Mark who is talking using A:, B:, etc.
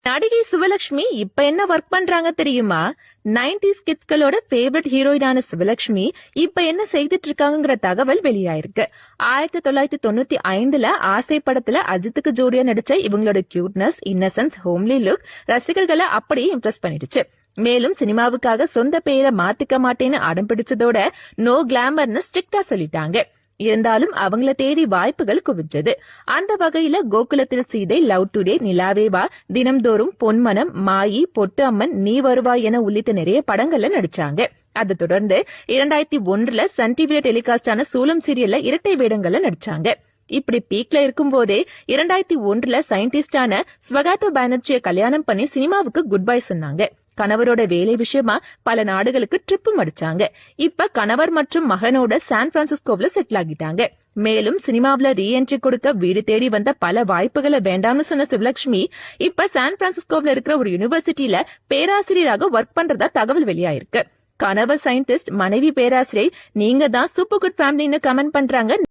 A: நடிகை சுவலட்சுமி இப்ப என்ன ஒர்க் பண்றாங்க தெரியுமா? 90s கிட்ஸ்களோட ஃபேவரட் ஹீரோயினான சுவலட்சுமி இப்ப என்ன செய்துட்டு இருக்காங்கங்கிற தகவல் வெளியாயிருக்கு. 1995ல ஆசை படத்துல அஜித்துக்கு ஜோடியா நடிச்ச இவங்களோட கியூட்னஸ், இன்னசென்ஸ், ஹோம்லி லுக் ரசிகர்களை அப்படியே இம்ப்ரெஸ் பண்ணிடுச்சு. மேலும் சினிமாவுக்காக சொந்த பெயரை மாத்திக்க மாட்டேன்னு அடம் பிடிச்சதோட நோ கிளாமர்னு ஸ்ட்ரிக்டா சொல்லிட்டாங்க. இருந்தாலும் அவங்கள தேடி வாய்ப்புகள் குவிஞ்சது. அந்த வகையில கோகுலத்தில் சீதை, லவ் டுடே, நிலாவேவா, தினம்தோறும், பொன்மனம், மாயி, பொட்டு அம்மன், நீ வருவாய் என உள்ளிட்ட நிறைய படங்கள்ல நடிச்சாங்க. அதை தொடர்ந்து 2001ல சன் டிவில டெலிகாஸ்ட் ஆன சூலம் சீரியல்ல இரட்டை வேடங்கள்ல நடிச்சாங்க. இப்படி பீக்ல இருக்கும் போதே 2001ல சயின்டிஸ்டான ஸ்வகாட்டோ பானர்ஜியை கல்யாணம் பண்ணி சினிமாவுக்கு குட் பை சொன்னாங்க. கணவரோட வேலை விஷயமா பல நாடுகளுக்கு ட்ரிப்பும் அடிச்சாங்க. இப்ப கணவர் மற்றும் மகனோட சான் பிரான்சிஸ்கோவில செட்டில் ஆகிட்டாங்க. மேலும் சினிமாவில ரீஎன்ட்ரி கொடுக்க வீடு தேடி வந்த பல வாய்ப்புகளை வேண்டாம்னு சொன்ன சுவலட்சுமி இப்ப சான் பிரான்சிஸ்கோவில இருக்கிற ஒரு யூனிவர்சிட்டியில பேராசிரியராக ஒர்க் பண்றதா தகவல் வெளியாயிருக்கு. கணவர் சயின்டிஸ்ட், மனைவி பேராசிரியர், நீங்க தான் சூப்பர் குட் ஃபேமிலின்னு கமெண்ட் பண்றாங்க.